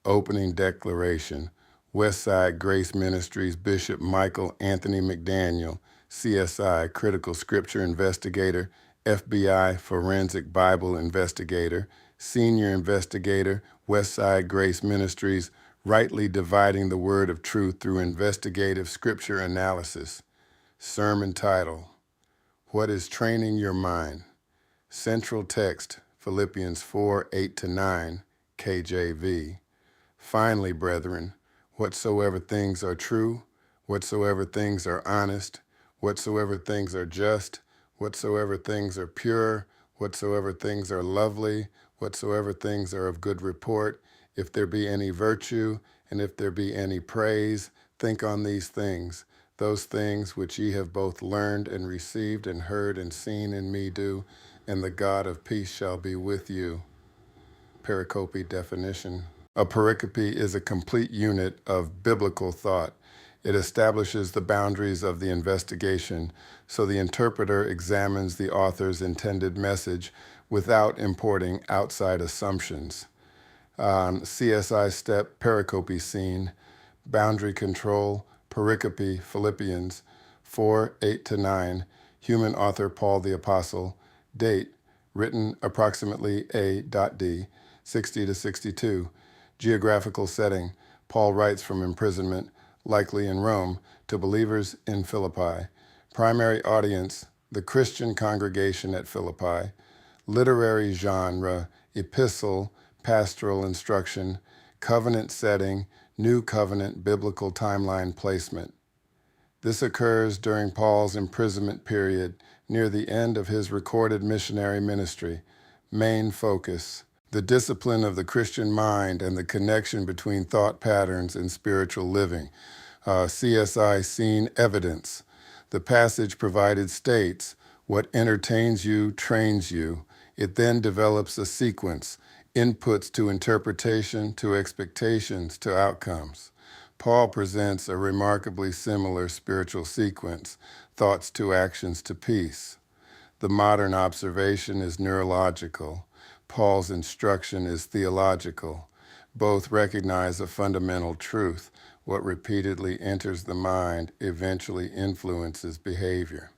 Opening Declaration, Westside Grace Ministries, Bishop Michael Anthony McDaniel, CSI, Critical Scripture Investigator, FBI, Forensic Bible Investigator, Senior Investigator, Westside Grace Ministries, Rightly Dividing the Word of Truth Through Investigative Scripture Analysis. Sermon title, What is Training Your Mind? Central text, Philippians 4:8-9, KJV. Finally, brethren, whatsoever things are true, whatsoever things are honest, whatsoever things are just, whatsoever things are pure, whatsoever things are lovely, whatsoever things are of good report, if there be any virtue, and if there be any praise, think on these things. Those things which ye have both learned and received and heard and seen in me do, and the God of peace shall be with you. Pericope definition. A pericope is a complete unit of biblical thought. It establishes the boundaries of the investigation, so the interpreter examines the author's intended message without importing outside assumptions. CSI step, pericope scene, boundary control, pericope, Philippians 4:8-9, human author Paul the Apostle, date, written approximately A.D. 60-62. Geographical setting, Paul writes from imprisonment, likely in Rome, to believers in Philippi. Primary audience, the Christian congregation at Philippi. Literary genre, epistle, pastoral instruction, covenant setting, new covenant biblical timeline placement. This occurs during Paul's imprisonment period, near the end of his recorded missionary ministry. Main focus, the discipline of the Christian mind and the connection between thought patterns and spiritual living. CSI scene evidence. The passage provided states, what entertains you trains you. It then develops a sequence, inputs to interpretation, to expectations, to outcomes. Paul presents a remarkably similar spiritual sequence, thoughts to actions to peace. The modern observation is neurological. Paul's instruction is theological. Both recognize a fundamental truth. What repeatedly enters the mind eventually influences behavior.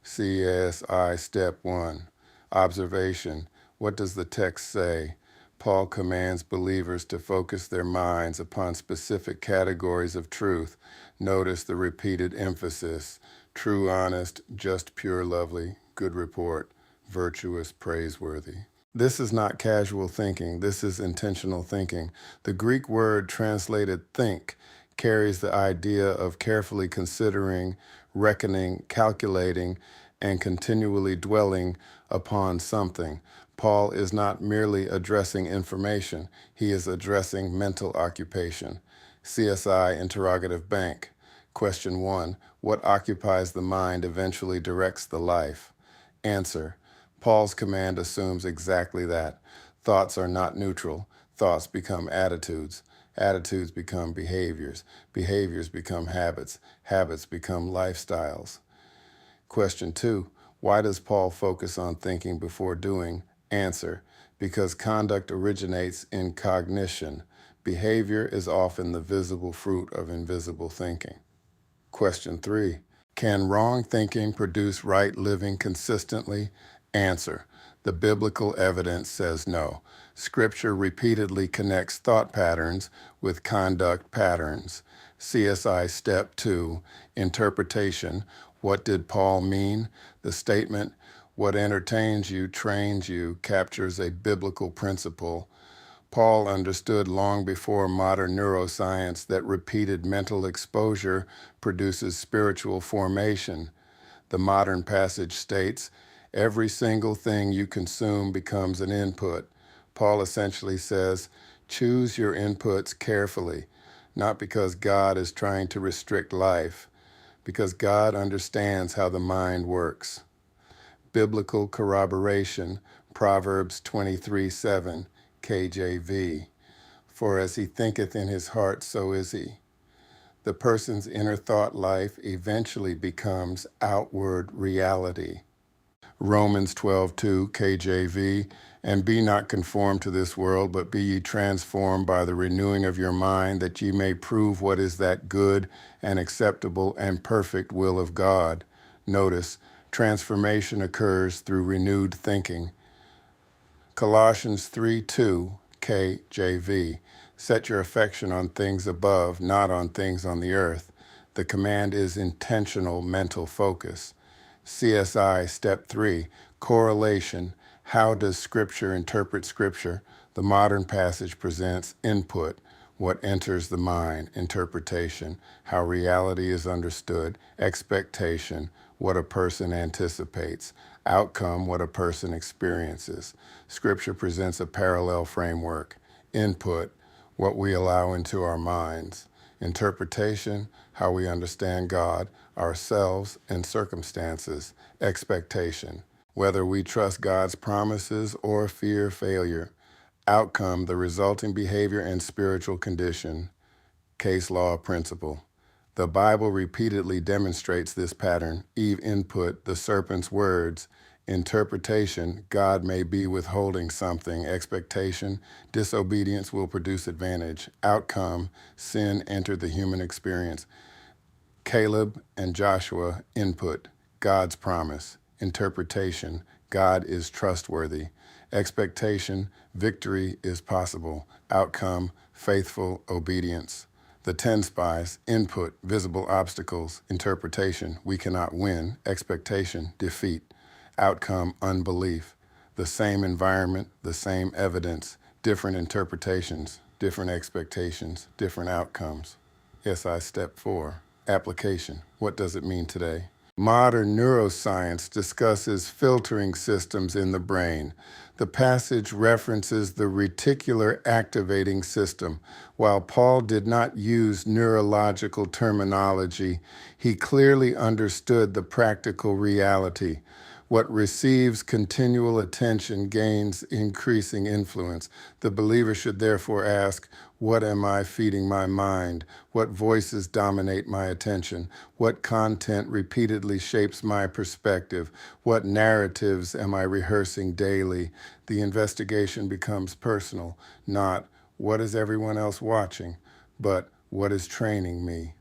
CSI Step 1. Observation. What does the text say? Paul commands believers to focus their minds upon specific categories of truth. Notice the repeated emphasis. True, honest, just, pure, lovely, good report, virtuous, praiseworthy. This is not casual thinking. This is intentional thinking. The Greek word translated think carries the idea of carefully considering, reckoning, calculating, and continually dwelling upon something. Paul is not merely addressing information. He is addressing mental occupation. CSI Interrogative Bank. Question 1. What occupies the mind eventually directs the life? Answer. Paul's command assumes exactly that. Thoughts are not neutral. Thoughts become attitudes. Attitudes become behaviors. Behaviors become habits. Habits become lifestyles. Question 2. Why does Paul focus on thinking before doing? Answer. Because conduct originates in cognition. Behavior is often the visible fruit of invisible thinking. Question 3. Can wrong thinking produce right living consistently? Answer. The biblical evidence says no. Scripture repeatedly connects thought patterns with conduct patterns. CSI Step 2. Interpretation. What did Paul mean? The statement, what entertains you, trains you, captures a biblical principle. Paul understood long before modern neuroscience that repeated mental exposure produces spiritual formation. The modern passage states, every single thing you consume becomes an input. Paul essentially says, choose your inputs carefully, not because God is trying to restrict life, because God understands how the mind works. Biblical corroboration, Proverbs 23:7, KJV. For as he thinketh in his heart, so is he. The person's inner thought life eventually becomes outward reality. Romans 12:2, KJV, and be not conformed to this world, but be ye transformed by the renewing of your mind, that ye may prove what is that good and acceptable and perfect will of God. Notice, transformation occurs through renewed thinking. Colossians 3:2, KJV, set your affection on things above, not on things on the earth. The command is intentional mental focus. CSI Step 3, correlation. How does Scripture interpret Scripture? The modern passage presents input, what enters the mind, interpretation, how reality is understood, expectation, what a person anticipates, outcome, what a person experiences. Scripture presents a parallel framework. Input, what we allow into our minds. Interpretation, how we understand God, ourselves, and circumstances. Expectation, whether we trust God's promises or fear failure. Outcome, the resulting behavior and spiritual condition. Case law principle. The Bible repeatedly demonstrates this pattern. Eve input, the serpent's words. Interpretation, God may be withholding something. Expectation, disobedience will produce advantage. Outcome, sin entered the human experience. Caleb and Joshua input, God's promise. Interpretation, God is trustworthy. Expectation, victory is possible. Outcome, faithful obedience. The 10 spies, input, visible obstacles. Interpretation, we cannot win. Expectation, defeat. Outcome, unbelief. The same environment, the same evidence, different interpretations, different expectations, different outcomes. SI Step 4, application. What does it mean today? Modern neuroscience discusses filtering systems in the brain. The passage references the reticular activating system. While Paul did not use neurological terminology, he clearly understood the practical reality. What receives continual attention gains increasing influence. The believer should therefore ask, what am I feeding my mind? What voices dominate my attention? What content repeatedly shapes my perspective? What narratives am I rehearsing daily? The investigation becomes personal, not what is everyone else watching, but what is training me?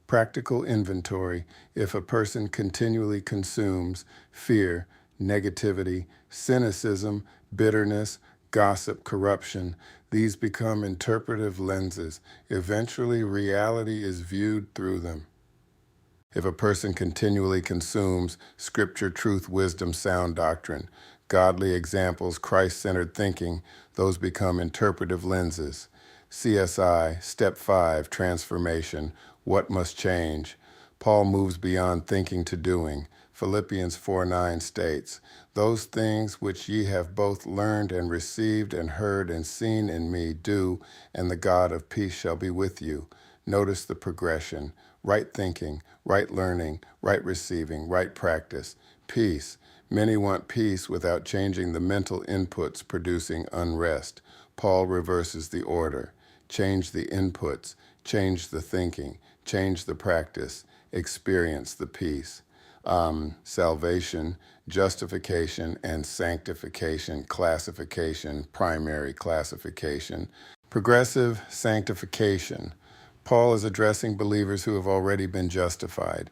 Practical inventory. If a person continually consumes fear, negativity, cynicism, bitterness, gossip, corruption, these become interpretive lenses. Eventually, reality is viewed through them. If a person continually consumes scripture, truth, wisdom, sound doctrine, godly examples, Christ-centered thinking, those become interpretive lenses. CSI, Step 5, transformation. What must change? Paul moves beyond thinking to doing. Philippians 4:9 states, those things which ye have both learned and received and heard and seen in me do, and the God of peace shall be with you. Notice the progression. Right thinking, right learning, right receiving, right practice. Peace. Many want peace without changing the mental inputs, producing unrest. Paul reverses the order. Change the inputs, change the thinking, change the practice, experience the peace. Salvation, justification, and sanctification, classification, primary classification. Progressive sanctification. Paul is addressing believers who have already been justified.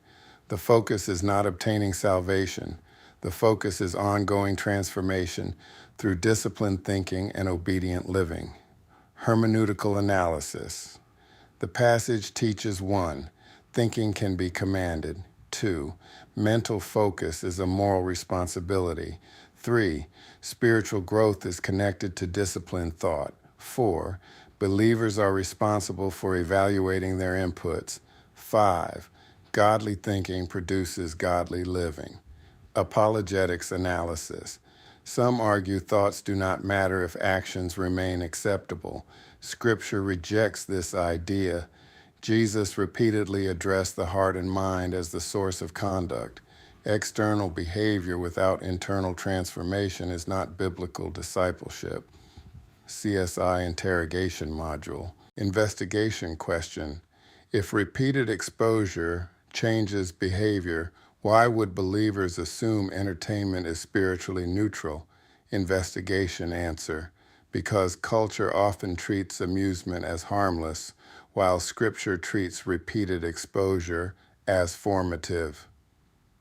The focus is not obtaining salvation. The focus is ongoing transformation through disciplined thinking and obedient living. Hermeneutical analysis. The passage teaches 1. Thinking can be commanded. 2. Mental focus is a moral responsibility. 3. Spiritual growth is connected to disciplined thought. 4. Believers are responsible for evaluating their inputs. 5. Godly thinking produces godly living. Apologetics analysis. Some argue thoughts do not matter if actions remain acceptable. Scripture rejects this idea. Jesus repeatedly addressed the heart and mind as the source of conduct. External behavior without internal transformation is not biblical discipleship. CSI interrogation module. Investigation question. If repeated exposure changes behavior, Why would believers assume entertainment is spiritually neutral? Investigation answer. Because culture often treats amusement as harmless, while Scripture treats repeated exposure as formative.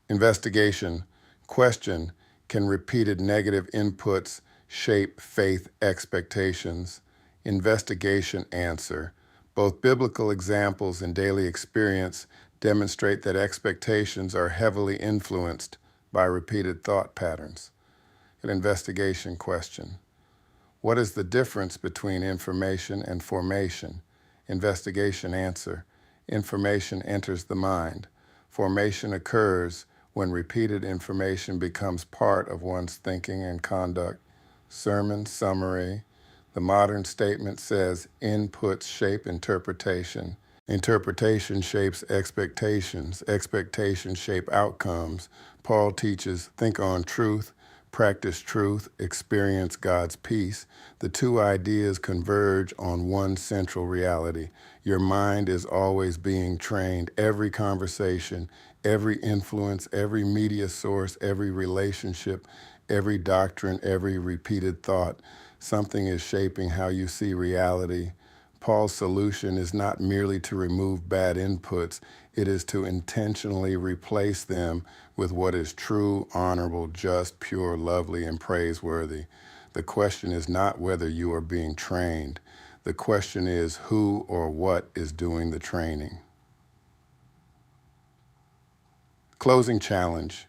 Investigation. Question. Can repeated negative inputs shape faith expectations? Investigation answer. Both biblical examples and daily experience demonstrate that expectations are heavily influenced by repeated thought patterns. An investigation question. What is the difference between information and formation? Investigation answer. Information enters the mind. Formation occurs when repeated information becomes part of one's thinking and conduct. Sermon summary. The modern statement says inputs shape interpretation. Interpretation shapes expectations. Expectations shape outcomes. Paul teaches, think on truth, practice truth, experience God's peace. The two ideas converge on one central reality. Your mind is always being trained. Every conversation, every influence, every media source, every relationship, every doctrine, every repeated thought, something is shaping how you see reality. Paul's solution is not merely to remove bad inputs, it is to intentionally replace them with what is true, honorable, just, pure, lovely, and praiseworthy. The question is not whether you are being trained. The question is who or what is doing the training. Closing challenge.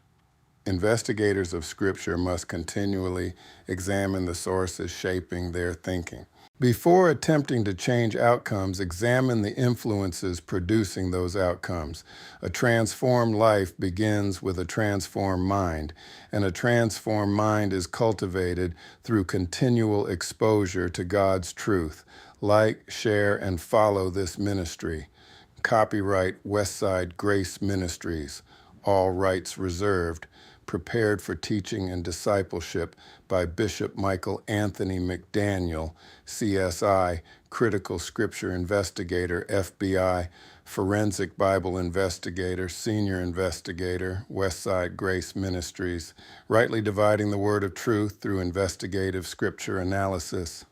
Investigators of Scripture must continually examine the sources shaping their thinking. Before attempting to change outcomes, examine the influences producing those outcomes. A transformed life begins with a transformed mind, and a transformed mind is cultivated through continual exposure to God's truth. Like, share, and follow this ministry. Copyright Westside Grace Ministries. All rights reserved. Prepared for teaching and discipleship by Bishop Michael Anthony McDaniel, CSI, Critical Scripture Investigator, FBI, Forensic Bible Investigator, Senior Investigator, Westside Grace Ministries, rightly dividing the word of truth through investigative scripture analysis.